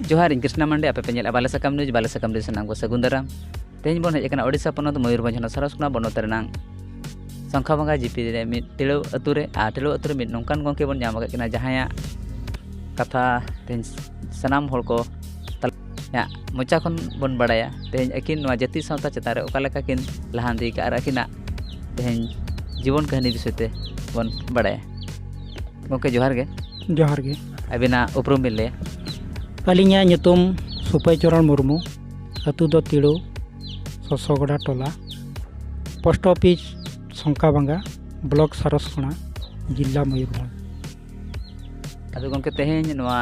जोहार इन कृष्णा मंडे आपे पेंजेल बाले सकम न्यूज सनाम को सगुन दाराम तेज बन हेजना ओडिशा पनत मयूरभंज सरसकुना बनत संखाबंगा जीपी रे मिड टेलो अतुरे मिड नौकान गंके बन नाम आगना जहां कथा तेज सनाम हर को मोचा खन बन बड़ाया तेज अकिन जाति सावता चेतान रे ओकालेका किन लहांदी का अकिना तेज जीवन कहानी विषयते बन बड़ाया गंके जोहार गे अबिना उपरुम बिन लैया अलिंगा nyutum सुपय चरण मुर्मू अतु दो तिड़ो ससोगड़ा टोला पोस्ट ऑफिस संकाबांगा ब्लॉक सरसकुना जिला मयूरभंज अदो गंके तेहें नोआ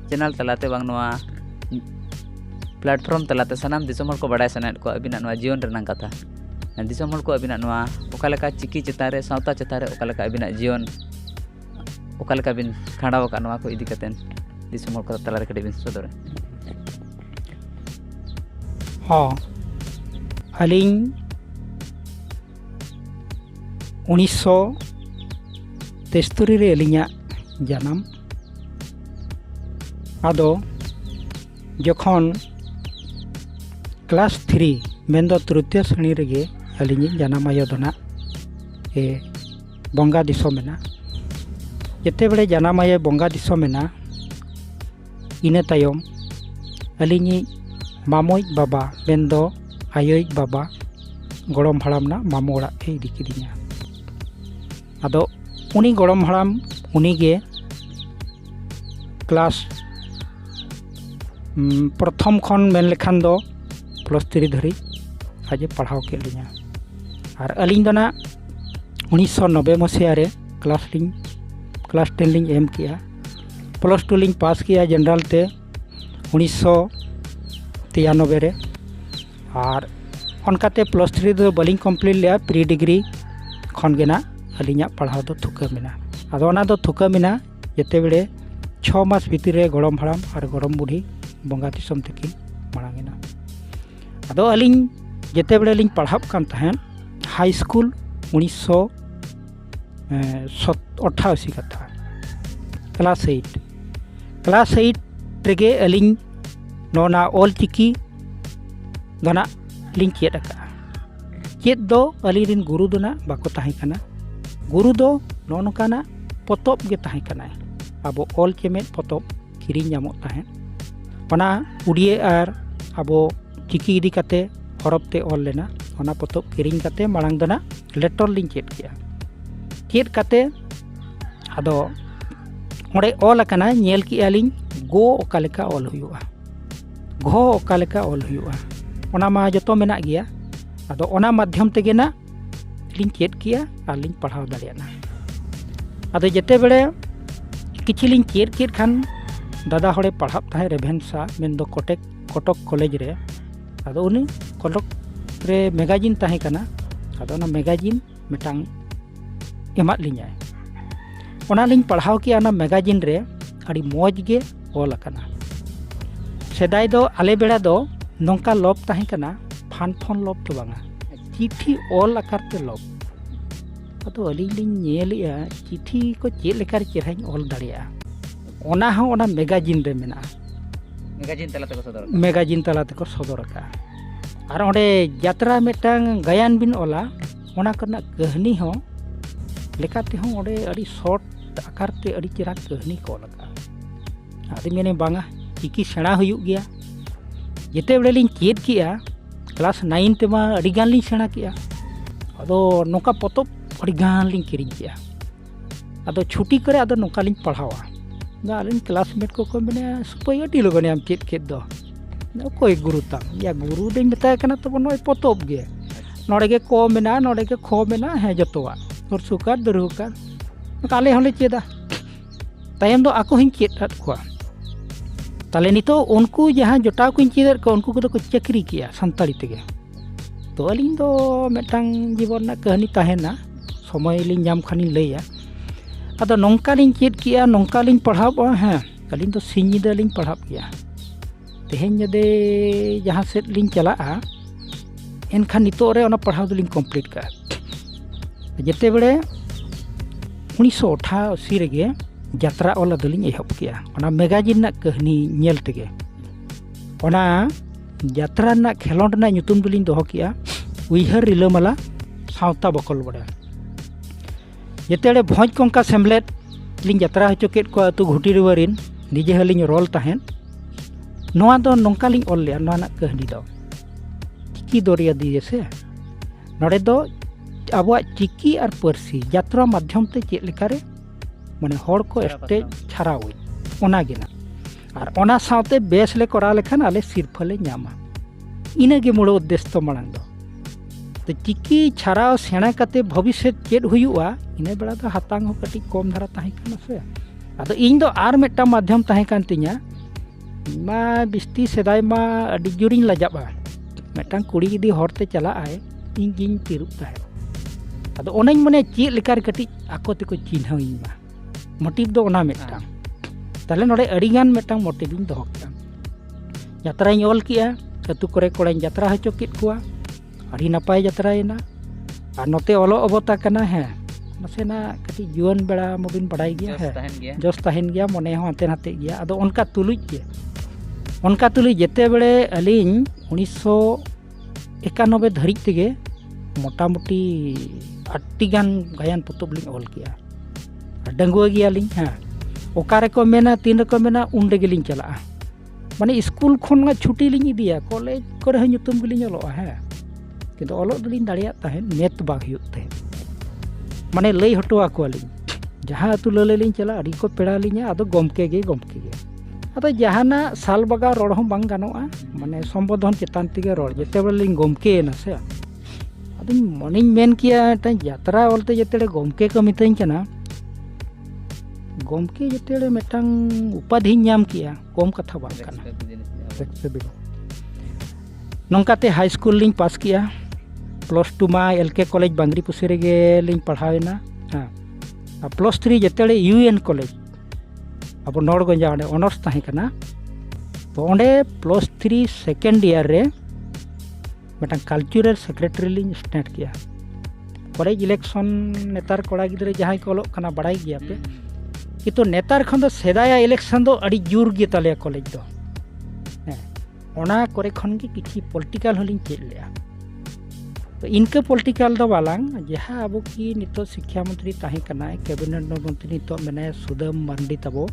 चैनल तलाते बांग नोआ प्लेटफॉर्म तलाते सनाम दिसोम हर को बड़ाय सनात को अबिना नोआ जीवन रनang कथा दिसोम हर को अबिना नोआ ओकालेका चिकी चेतारे सावता चेतारे ओकालेका अबिना जीवन ओकालेका बिन खांडाव का नोआ को इदी कतेन दिसोम हर को तलारे कटे बिन सदर हाँ अलिंग 1973 रे अलिंगा जन्म आदो जखन क्लास 3 मेंदो तृतीय श्रेणी रेगे अलिंगी जन्म आयो दोना ए बंगा दिसोमेना जेते बेले जन्म आयो बंगा दिसोमेना इने तायम अलिंगी मामोई बाबा मेंदो आयोई बाबा गड़म हड़ामना मामो ओड़ा ए इदी किदिया आदो उनी गड़म हड़ाम उनी गे क्लास प्रथम खन मेन लेखान दो +3 धरी आजे पढ़ाव के लिया और अलिंग दोना 1990 मसीहा रे क्लास 10 लिंग एम किया +2 लिंग पास किया जनरल ते 1993 रे और उनकाते +3 दो बलिंग कम्प्लीट लिया प्री डिग्री खन गेना अलिंगा पढ़ाव दो थुका मेना आदो ओना दो थुका मेना जेते बेले 6 मास भीतर रे गड़म हड़ाम और गड़म बुढ़ी बंगा दिसम तकिन मांगेना आदो अलिंग जेते बेले लिंग पढ़ाव कान तहन हाई स्कूल 1988 कथा क्लास 8 रेगे अलिंग नोना ऑल चिकी दोना लिंग चेद अका चेद दो अलिरिन गुरु दोना बाको ताहे कना गुरु दो नोनकाना पोतोब गे ताहे कना आबो ऑल चेमेट पोतोब किरिं नामो ताहे ओना उड़िए आर आबो चिकी इदी काते हरफते ऑल लेना ओना पोतोब किरिं काते मांग दोना लेटर लिंग चेद किया चेद काते आदो ओंडे ऑल अकाना नेल किया लिंग गो ओकालेका ऑल हुयुआ घो ओकालेका ऑल हुयुआ ओना मा जतो मेना गया आदो ओना माध्यम तेगे ना लिंग चेद किया और लिंग पढ़ाव दाड़ियाना आदो जेते बेले किछि लिंग चेद खान दादा हड़े पढ़ाव ताहे रेभेन्सा मेन दो कटक कॉलेज रे आदो उनी कटक रे मैगजीन ताहे कना आदो ना मैगजीन मिटांग एमाद लिंगाय ओना लिंग पढ़ाव किया ना मैगजीन रे अड़ी मौज गे ऑल अकाना सेदाय दो आले बेड़ा दो नौका लॉब ताहे कना फान फोन लॉब तो बांगा चिठी ऑल आकारते लॉब तो अलिंग लिंग नेलिया चिठी को चेद लेकार चेहराኝ ऑल दाड़िया ओना हो ओना मैगजीन रे मेना मैगजीन तलाते को सदर का और ओंडे यात्रा मेटांग गायन बिन ओला ओना करना कहानी हो लेकाते हो ओंडे अड़ी शॉर्ट आकारते अड़ी चेहरा कहानी को लगा आदि मेने बांगा चिकी सेणा हुयुग गया जेते बेले लिंग चेद किया क्लास 9 तेमा अड़ी गान लिंग सेणा किया आदो नोका पोतोब अड़ी गान लिंग किरिंग किया आदो छुट्टी करे आदो नोका लिंग पढ़ावा दा लिंग क्लासमेट को मेने सुपय अड़ी लगने आम चेद केद दो कोई गुरु ताम या गुरु दें बताया कना तो नोय पोतोब गे नोडे गे को मेना नोडे गे खो मेना हे जतोवा और सुकार दरुका काले होले चेदा तायम दो आको हिं चेद आत कोआ ताले नितो उनको जहाँ जोटाव को चेद को उनको को चाकरी किया संताली तेगे तो अलिंग दो मेटांग जीवन ना कहानी ताहेना समय लिंग जाम खानी लैया आदो नौका लिंग चेद किया नौका लिंग पढ़ाव हाँ अलिंग दो सिंजीदा लिंग पढ़ाव किया तेहें जदे जहाँ सेट लिंग चला एनखान नितो रे ओना पढ़ाव दो लिंग कम्प्लीट का जेते बेले 1988 रेगे यात्रा ऑल अदलिंग एहब किया ओना मैगजीन ना कहानी नेल तेगे ᱚᱱᱟ ᱡᱟᱛᱨᱟ ᱨᱮᱱᱟᱜ ᱠᱷᱮᱞᱳᱰ ᱨᱮᱱᱟᱜ ᱧᱩᱛᱩᱢ ᱫᱚᱞᱤᱧ ᱫᱚᱦᱚ ᱠᱮᱜᱼᱟ ᱩᱭᱦᱟᱹᱨ ᱨᱤᱞᱟᱹᱢᱟᱞᱟ ᱥᱟᱶᱛᱟ ᱵᱚᱠᱚᱞ ᱵᱟᱲᱟ ᱡᱮᱛᱮᱲᱮ ᱵᱷᱚᱸᱡ ᱠᱚᱝᱠᱟ ᱥᱮᱢᱞᱮᱫ ᱞᱤᱧ ᱡᱟᱛᱨᱟ ᱦᱚᱪᱚ ᱠᱮᱫ ᱠᱚᱣᱟ ᱟᱹᱛᱩ ᱜᱷᱩᱴᱤ ᱨᱩᱣᱟᱹ ᱨᱤᱱ ᱱᱤᱡᱮ ᱦᱚᱸᱞᱤᱧ ᱨᱚᱞ ᱛᱟᱦᱮᱸᱫ ᱱᱚᱣᱟ ᱫᱚ ᱱᱚᱝᱠᱟ ᱞᱤᱧ ᱚᱞ ᱞᱮᱜᱼᱟ ᱱᱚᱣᱟ ᱨᱮᱱᱟᱜ ᱠᱟᱹᱦᱱᱤ ᱫᱚ ᱪᱤᱠᱤ ᱫᱚᱨᱭᱟ ᱫᱤᱭᱮ ᱥᱮ ᱱᱚᱰᱮ ᱫᱚ ᱟᱵᱚᱣᱟᱜ ᱪᱤᱠᱤ ᱟᱨ ᱯᱟᱹᱨᱥᱤ ᱡᱟᱛᱨᱟ ᱢᱟᱫᱽᱫᱷᱚᱢ ᱛᱮ ᱪᱮᱫ ᱞᱮᱠᱟᱨᱮ ᱢᱟᱱᱮ ᱦᱚᱲ ᱠᱚ ᱥᱴᱮᱡ ᱪᱷᱟᱨᱟᱣ ᱚᱱᱟᱜᱮ ᱱᱟ ᱟᱨ ᱚᱱᱟ ᱥᱟᱶᱛᱮ ᱵᱮᱥ ᱞᱮ ᱠᱚᱨᱟᱣ ᱞᱮᱠᱷᱟᱱ ᱟᱞᱮ ᱥᱤᱨᱯᱟᱹ ᱞᱮ ᱧᱟᱢᱟ ᱤᱱᱟᱹᱜᱮ ᱢᱩᱲ ᱩद्देश्य ᱢᱟᱲᱟᱝ ᱫᱚ तो चिकी छाड़ाव सेणा काते भविष्य चेद हुआ इन बेड़ा तो हातांग हो कटी कम धारा ताहे कना से आदो इन दो आर मेटा माध्यम ताहे कान तिया मा बिस्ती सेदाय मा अडी जुरिन लाजाबा मेटांग कुड़ी गिदी हरते चला आए इन गिन तिरुप ताहे आदो ओनाኝ मने चेद लेकार कटी आको तेको चिन्ह इन मा मोटिव दो ओना मेटांग ताले नोडे अडी गान मेटांग मोटिव इन दोह केदा यात्रा इन ऑल किया अतु करे कोड़ाñ यात्रा हचो कित कुआ अड़ी नपाय जतरायना और नोते ओलो अबता कना है नसेना कटी जुवन बेड़ा मबिन बड़ाई गया है जोश तहन गया मने हो हाते हाते गया अदो उनका तुलुज जेते बेड़े अलिंग 1991 धरिक तेगे मोटामुटी 8 गान गायन पुतुब लिंग ऑल किया डंगुआ गया लिंग हाँ ओकारे को मेना तीन को मेना उंडे गेलिंग चला माने स्कूल खन छुट्टी लिंग इदिया कॉलेज करे ᱧᱩᱛᱩᱢ गेलिंग ऑलोआ है किंतु ऑलोग दलिंग दाड़िया तहन नेत बाग हुयुग तहन माने लई हटवा कोलिंग जहां अतु लले लिंग चला अड़ी को पेड़ा लिंग आदो गमके गे आदो जहाना साल बगा रोड हम बांग गानोआ माने संबोधन चेतान तिगे रोड जेते बेले लिंग गमके ना से आदो मनिंग मेन किया ता यात्रा ओलते जेते गमके को मितैं कना गमके जेते मेटांग उपाधि नाम किया कम कथा बांग कना नौकाते हाई स्कूल लिंग पास किया +2 मा LK कॉलेज बांगरी पुसी रेगे लिंग पढ़ावेना हाँ +3 जेते UN कॉलेज अब नौड़गंजा ऑनर्स ताहे कना तो ओंडे +3 सेकेंड ईयर रे मेटा कल्चरल सेक्रेटरी लिंग स्टार्ट किया कॉलेज इलेक्शन नेतार कोड़ा गिद्रे जहां को ऑलोग कना बड़ाई गया पे किंतु नेतार खन दो सेदाया इलेक्शन दो अड़ी जोर गे ताले कॉलेज दो ओना करे खन के किछि पॉलिटिकल होलिंग चेद लेया तो इनके पॉलिटिकल दो बालांग जहां अब की नितो शिक्षा मंत्री ताहे कना कैबिनेट मंत्री नितो मेने सुदम मांडी तबो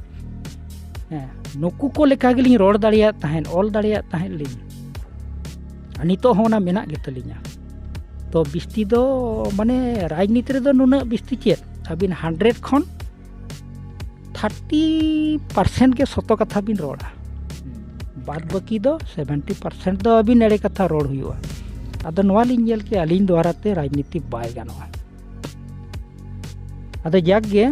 नुकु को लेका गेलिंग रोड दाड़िया ताहेन ऑल दाड़िया ताहेन लिंग नितो होना मेना गेतलिंगा तो बिस्ती दो माने राजनीति रे दो नुना बिस्ती चेद अबिन 100 खन 30% के सतो कथा बिन रोड़ा बाद बाकी दो 70% दो अभी नेड़े कथा रोड हुआ अदो नवा लिंग जेल के अलिंग द्वारा ते राजनीति बाय गानोआ अदो जाग गे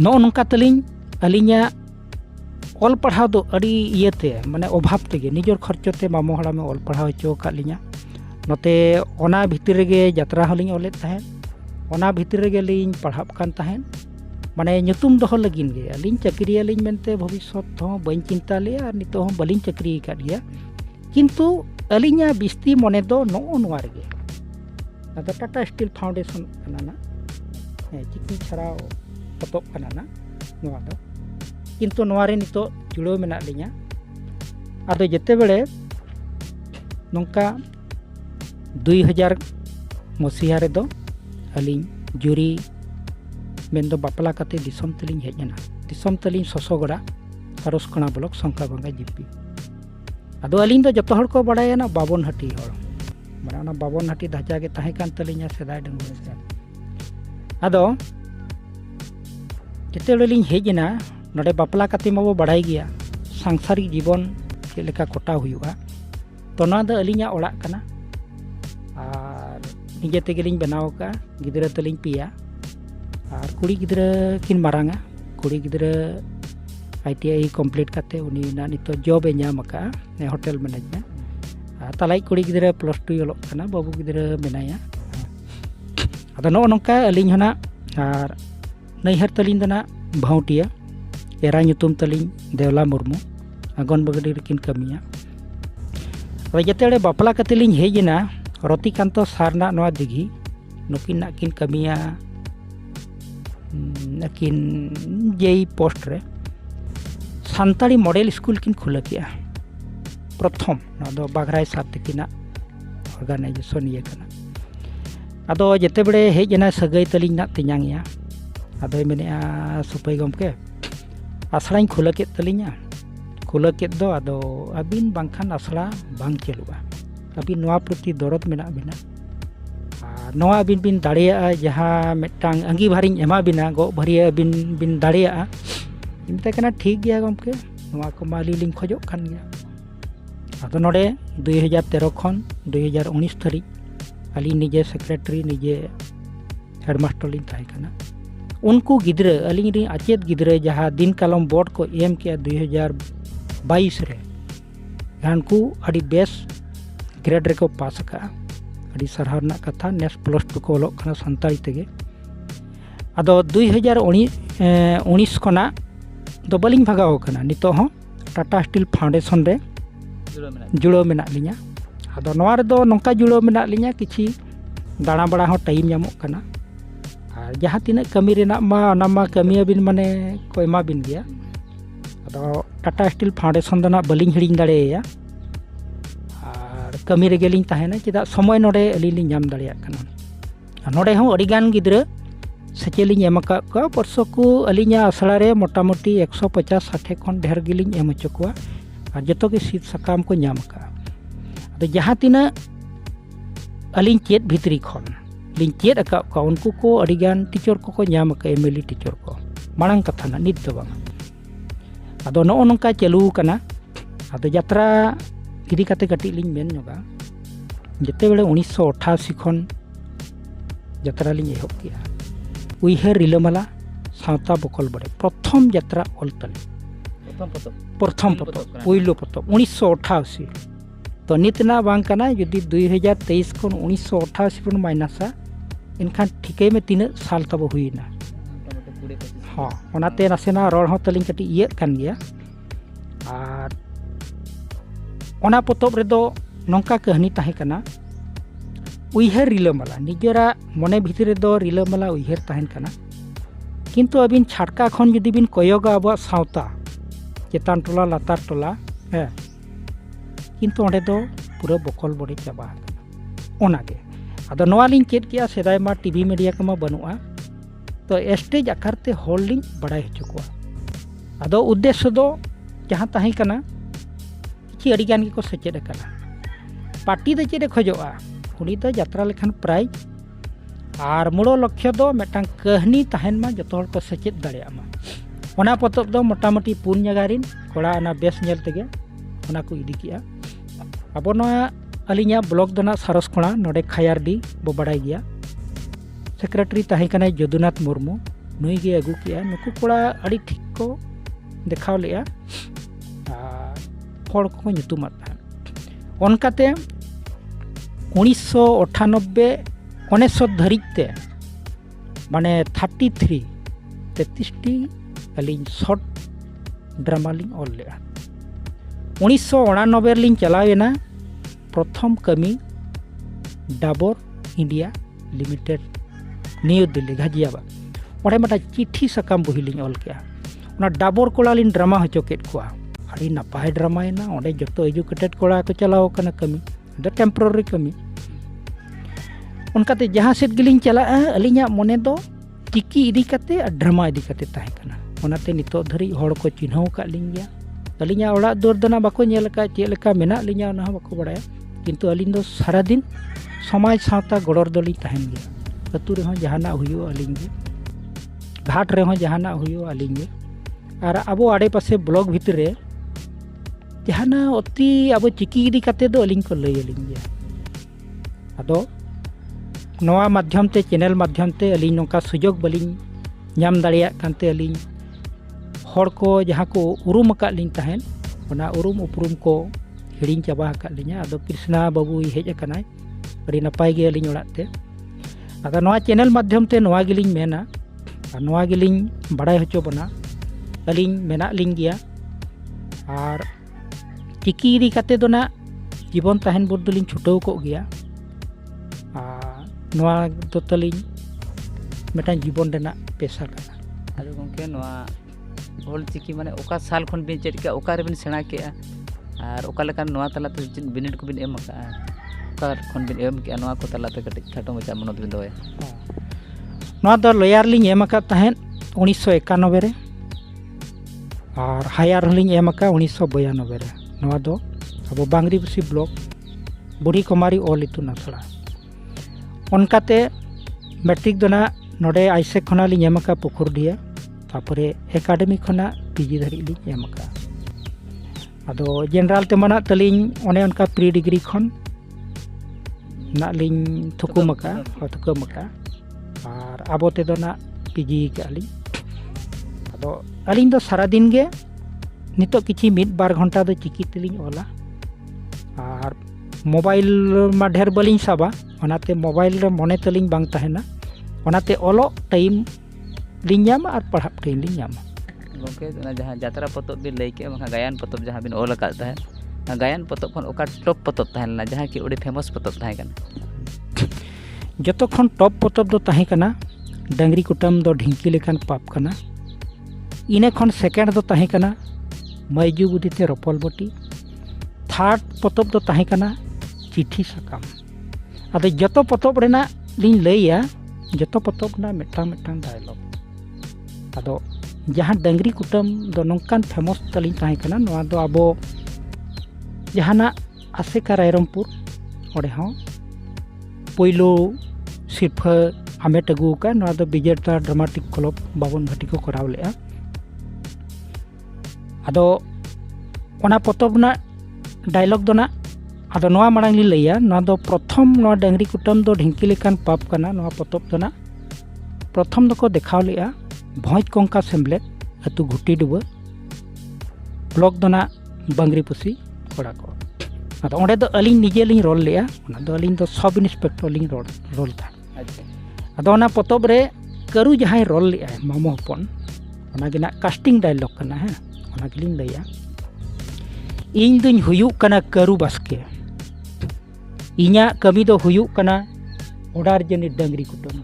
नो नंका तलिंग अलिंगा ऑल पढ़ाव दो अड़ी इयते माने अभाव तेगे निजोर खर्चो ते मामो हड़ा में ऑल पढ़ाव चो का लिंगा नोते ओना भितर गे यात्रा होलिंग ऑलेत ताहेन ओना भितर गे लिंग पढ़ाव कान ताहेन माने ᱧᱩᱛᱩᱢ ᱫᱚᱦᱚ ᱞᱟᱹᱜᱤᱫ ᱜᱮ ᱟᱹᱞᱤᱧ ᱪᱟᱹᱠᱨᱤᱭᱟᱞᱤᱧ ᱢᱮᱱᱛᱮ ᱵᱷᱚᱵᱤᱥᱥᱚᱛ ᱦᱚᱸ ᱵᱟᱹᱧ ᱪᱤᱱᱛᱟ ᱞᱮᱭᱟ ᱟᱨ ᱱᱤᱛᱚᱜ ᱦᱚᱸ ᱵᱟᱹᱞᱤᱧ ᱪᱟᱹᱠᱨᱤ ᱟᱠᱟᱫ ᱜᱮᱭᱟ ᱠᱤᱱᱛᱩ ᱟᱹᱞᱤᱧᱟᱜ ᱵᱤᱥᱛᱤ ᱢᱚᱱᱮ ᱫᱚ ᱱᱚᱜᱼᱚ ᱱᱚᱣᱟ ᱨᱮᱜᱮ ᱟᱫᱚ ᱴᱟᱴᱟ ᱥᱴᱤᱞ ᱯᱷᱟᱣᱩᱱᱰᱮᱥᱚᱱ ᱠᱟᱱᱟ ᱱᱟ ᱪᱤᱠᱤ ᱪᱷᱟᱲᱟᱣ ᱯᱚᱛᱚᱵ ᱠᱟᱱᱟ ᱱᱟ ᱱᱚᱣᱟ ᱫᱚ ᱠᱤᱱᱛᱩ ᱱᱚᱣᱟ ᱨᱮ ᱱᱤᱛᱚᱜ ᱡᱩᱲᱟᱹᱣ ᱢᱮᱱᱟᱜ ᱞᱤᱧᱟ ᱟᱫᱚ ᱡᱮᱛᱮ ᱵᱮᱲᱮ ᱱᱚᱝᱠᱟ 2000 मसीहा रे दो अलिंग जुरी मेन्दो बापला काते दिसम तलिंग हेजना दिसम तलिंग ससोगड़ा सारसकणा ब्लॉक संकाबांगा जीपी आदो अलिंग दो जतो हड़ को बड़ायना बाबन हटी हड़ माने ओना बाबन हटी धाचा गे ताहे कान तलिंगा सेदाय डंगुरे से आदो जेते लिंग हेजना नडे बापला काते माबो बड़ाई गया सांसारिक जीवन चेलेका कोटा हुआ तो ना दो अलिंगा ओड़ा कना और निजे तेगेलिंग बनाव का गिदरा तलिंग पिया और कुड़ी गिदरा किन मारांगा कुड़ी गिदरा ITI कंप्लीट करते उनी ना नितो जॉब ए नाम का होटल मैनेजमेंट तलाई कुड़ी गिदरा +2 योलोग कना बाबू गिदरा मेनाया अदा नो नोंका अलिंग हना और नैहर तलिंग दना भावटिया एरा ᱧᱩᱛᱩᱢ तलिंग देवला मुर्मू आगन बगड़ी रिकिन कमिया और जतेड़े बापला कतेलिंग हेजना रतिकांत सारना नवा दिघी नुकिन किन कमिया नकिन जेई पोस्ट रे सानताड़ी मॉडल स्कूल किन खुला किया प्रथम ना बाघराय सार तकिना ऑर्गेनाइजेशन ये कना आदो जेते बड़े हेज एना सगई तलिंग ना तियांगिया आदो मेने सुपई गमके आसड़ाई खुला के तलिंगा खुला के दो आदो अबिन बांखान आसड़ा बांग चलुआ अबिन नोआ प्रति दरद मेना बिना नोआ अबिन बिन दाड़िया जहाँ मिटांग अंगी भारिंग एमा बिना गो भरिया बिन बिन दाड़िया इनते कना ठीक गया गमके नोआ को माली लिंग खोजो खान गया आदो नोडे 2013 खन 2019 धरी अली निजे सेक्रेटरी निजे हेडमास्टर लिंग ताहे कना उनको गिद्रे अली अचेत गिद्रे जहाँ दिन कालम बोर्ड को एम किया 2022 रे उनको अड़ी बेस ग्रेड रे को पास का अड़ी सरहारना कथा नेस +2 को ओलोग खाना संताली तेगे आदो 2019 खना दो बलिंग भागाव कना नितो हो टाटा स्टील फाउंडेशन रे जुड़ो मेना लिया आदो नोआ रे दो नोंका जुड़ो मेना लिया किछि दाणा बड़ा हो टाइम नामोग कना और जहाँ तीना कमी रेना मा कमी बिन माने को एमा बिन गया आदो टाटा स्टील फाउंडेशन दो ना बलिंग हिड़िंग दाड़ेया और कमी रे गेलिंग ताहेना चेदा समय नोडे अलिलिंग नाम दाड़ेया कना नोडे हो अडिगान गिद्रा सेचेलिंग एम का वर्ष को अलिंगा आसड़ा रे मोटामुटी 150-60 खन ढेर गिलिंग एम चुकुआ और जतो के सीट सकाम को नाम का तो जहाँ तीना अलिंग चेत भितरी खन लिंग चेत अका का उनको को अडिगान टीचर को नाम का एमएलए टीचर को मांग कथा ना नित दो बांग आदो नो नोंका चालू कना आदो यात्रा इदी काते कटी लिंग मेन नोगा जते बेले 1988 खन यात्रा लिंग एहब किया उइहर रिलमाला सावता बकल बड़े प्रथम यात्रा ऑलतली प्रथम पतब पहिलो पतब 1988 तो नितना बांग कना यदि 2023 खन 1988 बन माइनसा इनखान ठीके में 3 साल तब हुईना हाँ ओनाते नासेना रोड हो तलिंग कटी इये कान गया और ओना पतब रेदो नोंका कहानी ताहे कना उइहर रिलमाला निजरा मने भितर दो रिलमाला उइहर ताहेन कना किंतु अबिन छाटका खन यदि बिन कयोगा अब सावता चेतान टोला लातार टोला है किंतु ओंडे दो पूरा बकल बड़ी चाबा ओनागे आदो नोआ लिंग चेत किया सेदाय मा टीवी मीडिया कमा बनुआ तो स्टेज आकारते हॉल लिंग बड़ाई हचुकुआ आदो उद्देश्य दो जहाँ ताहे कना कि अडिगान को सेचेद कना पार्टी दो चेद खोजोआ उनी दो यात्रा लेखान प्राइज और मुड़ो लक्ष्य दो मेटांग कहनी ताहेन मा जतो हर को सेचेद दाड़ेया मा ओना पतब दो मोटामुटी 4 जगारिन कोड़ा ना बेस नेल तेगे ओना को इदी किया अब नोआ अलिया ब्लॉक दोना सारसकोणा नोडे खायारडी बो बड़ाई गया सेक्रेटरी ताहे कना जदुनाथ मुर्मू नुई गे अगु किया नुकु कोड़ा अड़ी ठीक को देखाव लेया हर को nyutumat ओनकाते 1998 धरिते माने 33 टी अलिंग शॉर्ट ड्रामा लिंग ऑल लेया 1989 लिंग चलावेना प्रथम कमी Dabur India limited New Delhi घाजियाबा ओडे मटा चिट्ठी सकाम बही लिंग ऑल किया ओना डाबर कोड़ा लिंग ड्रामा हचो केट कुआ अड़ी नपाय ड्रामा ना ओडे जतो एजुकेटेड कोड़ा को चलाव कना कमी द टेम्पररी कमी उनकाते जहाँ सेट गिलिंग चला अलिया मने दो चिकी इदी काते ड्रामा इदी काते ताहे कना ओनाते नितो धरी हड़ को चिन्हव का लिंग गया अलिया ओड़ा दुआर दना बाको नेल का चेद लेका मेना लिया ओना बाको बड़ाया किंतु अलिन दो सारा दिन समाज सावता गड़र दली ताहेन गया अतु रे हो जहाना हुयो अलिंग गे घाट रे हो जहाना हुयो अलिंग गे और अबो आड़े पासे ब्लॉक भीतर रे जहाना अति अब चिकी इदी काते दो अलिंग को लई अलिंग गया आदो नवा माध्यम ते चैनल माध्यम ते अलिंग नोका सुजोग बलिंग नाम दाड़िया कानते अलिंग हड़ को जहाँ को उरुम अकाद लिंग ताहेन ओना उरुम उपरुम को हिड़िंग चाबा अकाद लिंगा आदो कृष्णा बाबू हेज अकानाय अड़ी नपाय गे अलिंग ओड़ाते आदो नवा चैनल माध्यम ते नवा गिलिंग मेना और नवा गिलिंग बड़ाय हचो बना अलिंग मेना लिंग गया और चिकी इदी काते दो ना जीवन ताहेन बोर दलिंग छुटाव को गया नवा दो तलिंग मेटा जीवन रेना पेशा कना आदो गंके नवा ऑल चिकी माने ओका साल खन बिन चेद के ओका रे बिन सेना के ᱟᱨ ᱚᱠᱟ ᱞᱮᱠᱟᱱ ᱱᱚᱣᱟ ᱛᱟᱞᱟᱛᱮ ᱪᱮᱫ ᱵᱤᱱᱤᱰ ᱠᱚᱵᱤᱱ ᱮᱢ ᱟᱠᱟᱜᱼᱟ, ᱚᱠᱟ ᱠᱷᱚᱱ ᱵᱤᱱ ᱮᱢ ᱠᱮᱜᱼᱟ, ᱱᱚᱣᱟ ᱠᱚ ᱛᱟᱞᱟᱛᱮ ᱠᱟᱹᱴᱤᱡ ᱠᱷᱟᱴᱚ ᱢᱟᱪᱷᱟ ᱢᱚᱱᱚᱛ ᱵᱤᱱ ᱫᱚᱦᱚᱭᱟ? ᱱᱚᱣᱟ ᱫᱚ ᱞᱚᱭᱟᱨ ᱞᱤᱧ ᱮᱢ ᱟᱠᱟᱫ ᱛᱟᱦᱮᱸᱫ 1991 ᱨᱮ ᱟᱨ ᱦᱟᱭᱟᱨ ᱦᱚᱸᱞᱤᱧ ᱮᱢ ᱟᱠᱟᱫ 1992 ᱨᱮ। ᱱᱚᱣᱟ ᱫᱚ ᱟᱵᱚ ᱵᱟᱝᱨᱤᱯᱩᱥᱤ ᱵᱞᱚᱠ ᱵᱩᱲᱦᱤ ᱠᱩᱢᱟᱨᱤ ᱚᱞ ᱤᱛᱩᱱ ᱟᱥᱲᱟ। ᱚᱱᱠᱟᱛᱮ ᱢᱮᱴᱨᱤᱠ ᱫᱚ ᱱᱟᱜ ᱱᱚᱰᱮ आइसेक ᱠᱷᱚᱱᱟᱜ ᱞᱤᱧ ᱮᱢ ᱟᱠᱟᱫ ᱯᱩᱠᱷᱩᱨᱰᱤᱭᱟᱹ, ᱛᱟᱨᱯᱚᱨᱮ ᱮᱠᱟᱰᱮᱢᱤ ᱠᱷᱚᱱᱟᱜ PG ᱫᱷᱟᱹᱨᱤᱡ ᱞᱤᱧ ᱮᱢ ᱟᱠᱟᱫᱼᱟ। ᱟᱫᱚ ᱡᱮᱱᱟᱨᱮᱞ ᱛᱮᱢᱟᱱᱟᱜ ᱛᱟᱹᱞᱤᱧ ᱚᱱᱮ ᱚᱱᱠᱟ ᱯᱨᱤ ᱰᱤᱜᱽᱨᱤ ᱠᱷᱚᱱ ᱱᱟᱜ ᱞᱤᱧ ᱛᱷᱩᱠᱩᱢ ᱟᱠᱟᱫᱼᱟ ᱟᱨ ᱟᱵᱚ ᱛᱮᱫᱚ ᱱᱟᱜ PG ᱠᱟᱜᱼᱟ ᱞᱤᱧ। ᱟᱫᱚ ᱟᱹᱞᱤᱧ ᱫᱚ ᱥᱟᱨᱟᱫᱤᱱ ᱜᱮ ᱱᱤᱛᱚᱜ ᱠᱤᱪᱷᱤ 1-2 ᱜᱷᱚᱱᱴᱟ ᱫᱚ ᱪᱤᱠᱤ ᱛᱮᱞᱤᱧ ᱚᱞᱟ ᱟᱨ मोबाइल मा ढेर बालिंग साबा ओनाते मोबाइल रे मने तलिंग बांग तहना ओनाते ओलो टाइम लिंग ᱧᱟᱢᱟ और पढ़ाप टाइम लिंग ᱧᱟᱢᱟ। गोंके जहाँ यात्रा पतब बिन लई के बखा गायन पतब जहाँ बिन ओल अकाद तहन गायन पतब खन ओका टॉप पतब तहन जहाँ कि ओडी फेमस पतब तहन कना? जतो खन टॉप पतब दो तहन कना डंगरी कुटम दो ढिंकी लेकान पाप कना। इने खन सेकेंड दो तहन कना मैजू बुदिते रपल बटी। थर्ड पतब दो तहन कना चिट्ठी सकाम। आदो जतो पतब रेना लिंग लैया जतो पतब ना मिटांग मिटांग डायलॉग। आदो जहाँ डंगरी कुटम दो नौकान फेमस तलिंग तहन कना नोआ दो आबो जहाना आसेका रायरमपुर ओडे हों पोइलो सिरफा हामेट अगू का नोआ दो विजेता ड्रामाटिक क्लब बावन घाटी को कराव लेआ। आदो ओना पतब ना डायलॉग दो ना आदो नोआ मांग ली लैया नोआ दो प्रथम नोआ डंगरी कुटम दो ढिंकी लेकान पाप कना। नोआ पतब दो ना प्रथम दो देखाव लेआ भोज कोंका सेम्बलेट अतु घुटी डुबा ब्लॉक दो ना बांगरीपुसी कोड़ा को। आदो ओंडे दो अलिंग निजे लिंग रोल लेआ ओना दो अलिंग दो सब इंस्पेक्टर लिंग रोल था। आदो ओना पतब रे करू जहां रोल लेआ मामो हपन ओना गे ना कास्टिंग डायलॉग कना है ओना गिलिंग लैया। ᱤᱧ ᱫᱩᱧ ᱦᱩᱭᱩᱜ ᱠᱟᱱᱟ ᱠᱟᱹᱨᱩ ᱵᱟᱥᱠᱮ, ᱤᱧᱟᱹᱜ ᱠᱟᱹᱢᱤ ᱫᱚ ᱦᱩᱭᱩᱜ ᱠᱟᱱᱟ ᱚᱰᱟᱨ ᱡᱟᱹᱱᱤᱡ ᱰᱟᱹᱝᱨᱤ ᱠᱩᱴᱟᱹᱢ।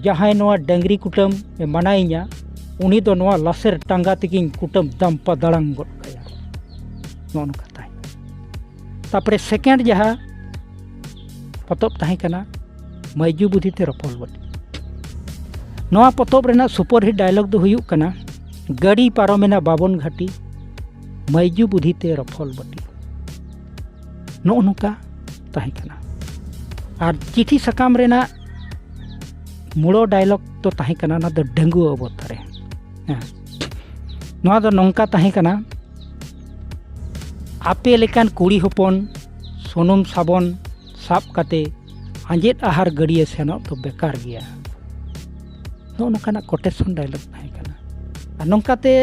ᱡᱟᱦᱟᱸᱭ ᱱᱚᱣᱟ ᱰᱟᱹᱝᱨᱤ ᱠᱩᱴᱟᱹᱢ ᱮ ᱢᱟᱱᱟᱭᱤᱧᱟ ᱩᱱᱤ ᱫᱚ ᱱᱚᱣᱟ ᱞᱟᱥᱮᱨ ᱴᱟᱸᱜᱟ ᱛᱮᱜᱤᱧ ᱠᱩᱴᱟᱹᱢ ᱫᱟᱢᱯᱟ ᱫᱟᱲᱟᱝ ᱜᱚᱫ ᱠᱟᱭᱟ। ᱱᱚᱜᱼᱚ ᱱᱚᱝᱠᱟ ᱛᱟᱦᱮᱸ ᱛᱟᱨᱯᱚᱨᱮ ᱥᱮᱠᱮন্ড ᱡᱟᱦᱟᱸ ᱯᱚᱛᱚᱵ ᱛᱟᱦᱮᱸ ᱠᱟᱱᱟ ᱢᱟᱹᱭᱡᱩ ᱵᱩᱫᱷᱤᱛᱮ ᱨᱚᱯᱚᱲ ᱵᱚᱴᱤ। ᱱᱚᱣᱟ ᱯᱚᱛᱚᱵ ᱨᱮᱱᱟᱜ सुपरहिट डायलॉग ᱫᱚ ᱦᱩᱭᱩᱜ ᱠᱟᱱᱟ ᱜᱟᱹᱰᱤ ᱯᱟᱨᱚᱢᱮᱱᱟ बावन घाटी मैजू बुद्धिते रफल बटी। नो नोका तहे कना और चिठी सकाम रेना मुड़ो डायलॉग तो तहे कना ना दो डंगुआ अवतारे। नोआ दो नोंका तहे कना आपे लेकान कुड़ी हपन सुनुम साबन साब काते आंजेद आहार गड़िया सेनो तो बेकार गया। नो नोकाना कोटेशन डायलॉग तहे कना और नोंकाते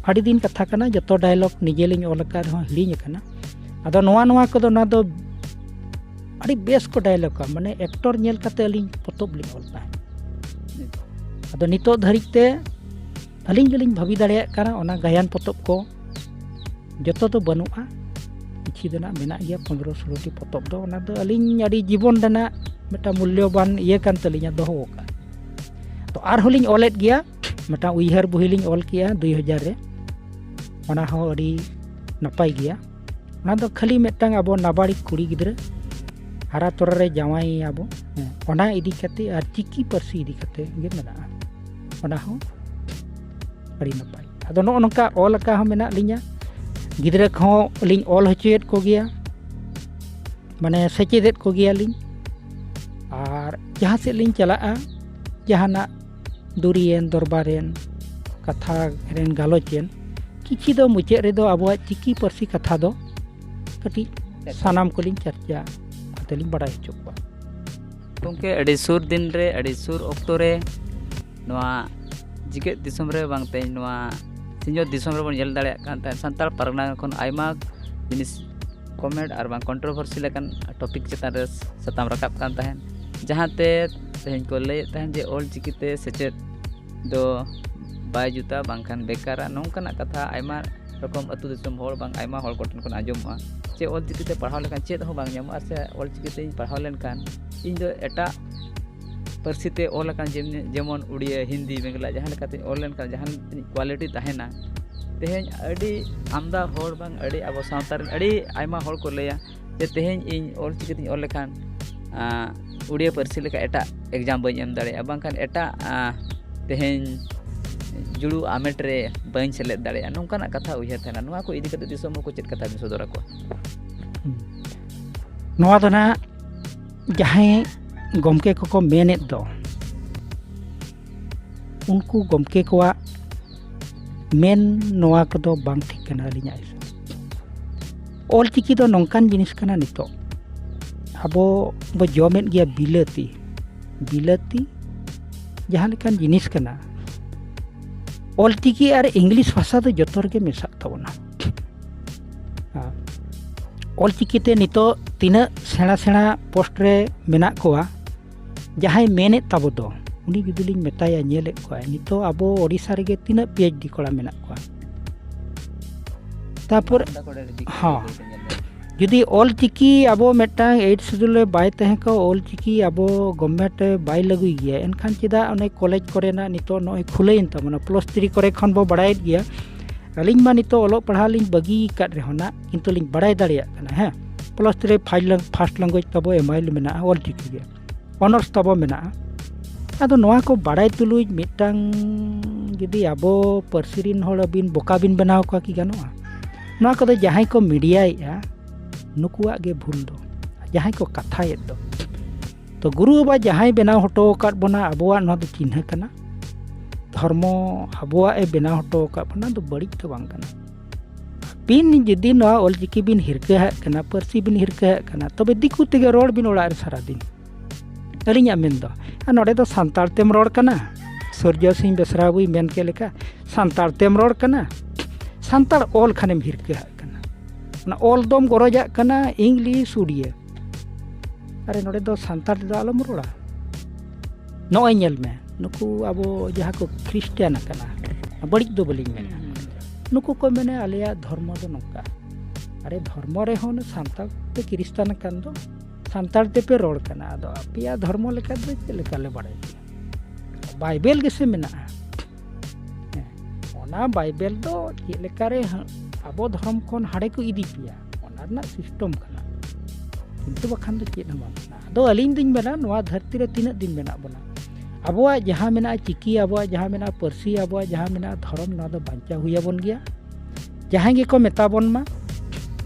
आड़ी दिन कथा कना जतो डायलॉग निजे लिंग ओल का हो हिलिंग कना। आदो नोआ नोआ को ना दो आड़ी बेस को डायलॉग का माने एक्टर नेल काते अलिंग पतब लिंग ओल ता। आदो नितो धरिते अलिंग लिंग भाबी दाड़े कना ओना गायन पतब को जतो तो बनुआ किछि दना मेना गया 15-16 टी पतब दो ओना दो अलिंग आड़ी जीवन दना मेटा मूल्यवान ये कान तलिंगा दोहो का। तो आर होलिंग ओलेट गया मेटा उइहर बुहिलिंग ओल किया 2000 रे ओना हो अड़ी नपाई गया। ओना दो खाली मेटांग आबो नाबाड़ी कुड़ी गिद्रा हारा तोरा रे जावाई आबो ओना इदी कते आर चिकी परसी इदी कते गे मेना ओना हो अड़ी नपाई। आदो नो नोका ओल का हो मेना लिंगा गिद्रा को लिंग ओल हचेत को गया माने सेचेदेत को गया लिंग और जहां से लिंग चलाआ जहाना दुरियन दरबारेन कथा रेन गालोचेन किछि दो मुचे रे दो आबो चिकी परसी कथा दो कटी सानाम को लिंग चर्चा कतलिंग बड़ा हिचुकवा। गोंके अड़ी सुर दिन रे अड़ी सुर ऑक्टो रे नोआ जिगे दिसम रे बांगते नोआ सिंजो दिसम रे बन जेल दाड़े कान ता संताल परगना खन आयमा जिनिस कमेंट और बांग कंट्रोवर्सी लेकन टॉपिक चेतान रे सताम रकाब कान ताहेन जहांते तेहन को लय ताहेन जे ऑल चिकीते सेचेट दो बाय जुता बांखान बेकारा नोंकाना कथा आयमा रकम अतु दिसम होड़ बांग आयमा होड़ कोटन कोन आजोमा जे ऑल चिकीते पढ़ाव लेकान चेद हो बांग ᱧᱟᱢᱚᱜᱼᱟ से ऑल चिकीते पढ़ाव लेनकान इन दो एटा परसिते ऑल लेकान जेमन उड़िया हिंदी बांग्ला जहां लेकाते ऑल लेनकान जहां quality तहेना Teheny adi amda hor bang adi abo sawtar adi aima hor ko leya je teheny ing ol chiki ting ol lekhan udia parsi leka eta exam bañ em dare abang kan eta teheny juru amet re bañ selet dare nongkanak katha uyhar thana noa ko idi kate disom ko chet katha bin sodora ko noa do na jahay gomke ko menet do unku gomke ko men noa ko do bang thik kana linya is ol chiki do nongkan jinis kana nito abo bo jomet gya bilati jahan kan jinis kana ol chiki ar english bhasha do jotor ge mesak tabona ol chiki te nito tina sena post re menak koa jahay menet tabo do uni judi ling metaya nyelek koa nito abo odisha rege tina PhD kola menak koa tapor ha judi ol chiki abo metang 8 schedule bay teh ko ol chiki abo government bay lagui gya enkhan chida one college kore na nito noi khulein tamana +3 kore khon bo badai gya aling ma nito olok padha ling bagi kat rehona kintu ling badai daria kana ha +3 first language tabo email mena ol chiki gya honors tabo mena ado noa ko badai tuluj mitang judi abo persirin hol bin bokabin benaw ko ki ganoa noa ko do jahay ko media ya nukuak ge bhul do jahay ko katha yed do to guru ba jahay benaw hoto kat bona abuwa no do chinha kana dharmo abuwa e benaw hoto kat bona do bari to bang kana bin judi noa ol chiki bin hirka ha kana persi bin hirka kana tobe diku tege rod bin ola sara din alinya men do node do santal tem rod kana surjo sing besra bui men ke leka santal tem rod kana santal ol khanem hirka kana na ol dom goroja kana english udia are node do santal do alom rola no nyel me nuku abo jaha ko kristian kana badik do boling men nuku ko mene alia dharma do nongka are dharma re hon santal te kristian kan do santal te pe rod kana ado apia dharma leka do leka le badai bible ge se mena ona bible do leka re abo dharma kon hade ko idi pia ona na system kana kintu bakhan do chit nama ado aling din mena noa dharti re tina din mena bona abo jaha mena chiki abo jaha mena persi abo jaha mena dharam na do bancha huya bon gya jaha ge ko meta bon ma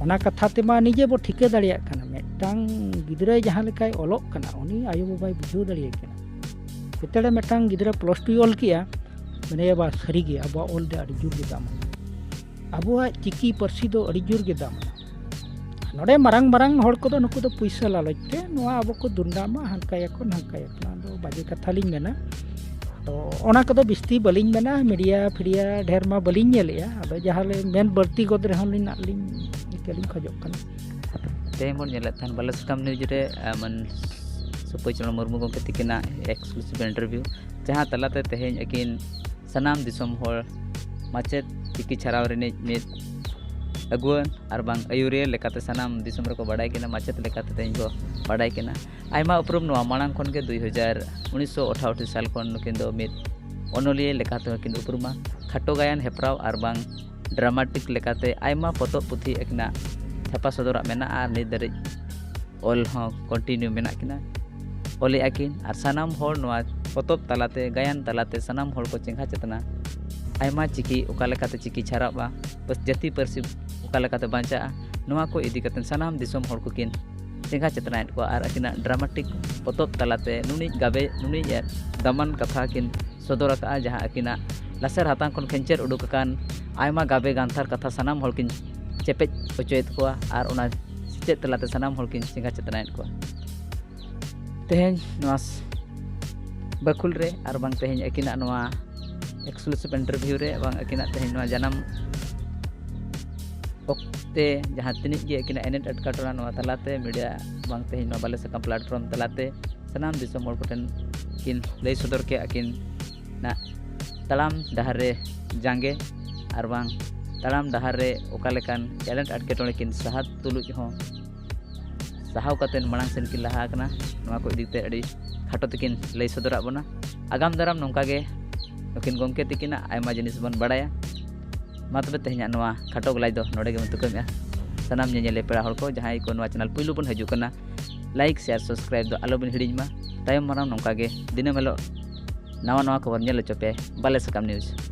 ona katha te ma nije bo thike dariya kana metang gidra jaha lekai olok kana oni ayo babai bujhu dariya kana betale metang gidra +2 ol kiya mene ba sari ge abo ol de adi jur ge dam abo chiki persi do adi jur ge dam node marang hor ko do nuku do puisa laloj te noa abo ko dunda ma hankaya do baje katha ling mena to ona ko do bisti baling mena media fidia dher ma baling nyelya ado jahale men barti god re hon lina ling keling khojok kan teheny bon nyelet than balasakam news re man Supoi Chandra Murmu gomke tikina exclusive interview jaha talate teheny akin sanam disom hor macet chiki charaw re mit aguan arbang ayure lekate sanam disom reko badai kena macet lekate teheny ko badai kena aima uprum noa manang khon ge 1988 sal khon nukin do mit onolie lekate kin upruma khato gayan hepraw arbang dramatic lekate aima potop puthi ekna chapa sodora mena ar ni dare ol ho continue mena kina oli akin ar sanam hor noa potop talate gayan talate sanam hor ko chengha chetna aima chiki ukalekate chiki charaba pas jati persi ukalekate banca noa ko idi katen sanam disom hor ko kin chengha chetna ko ar akina dramatic potop talate nuni gabe nuni ya daman katha kin sodora ka jaha akina laser hatang kon kencer udukakan aima gabe ganthar katha sanam hor kin cepet ocoet ko ar ona sicet talate sanam hor kin chengha chetna ko teheny noa bakul re ar bang teheny akina noa exclusive interview re bang akina teheny noa janam okte jaha tinik ge akina enet atkatola noa talate media bang teheny noa balasakam platform talate sanam disom hor koten kin lay sodor ke akin na talam dahar re jange ar bang talam dahar re okalekan talent atkatole kin sahat tuluj ho sahaw katen marang sen kin laha kana noa ko idite adi khato tikin lay sodorak bona agam daram nongka ge nukin gomke tikina aima jinis bon badaya मा तबे तेहना नोआ खाटो गलाई दो नोडे गे मुतुकमेआ सनाम ñeñele पेड़ा हड़ को जहां को नोआ चैनल पुइलु बन हजू कना लाइक शेयर सब्सक्राइब दो आलो बन हिडिज मा तायम माराम नोंका गे दिनम हेलो नवा नवा खबर ñel चोपे बाले सकम न्यूज़।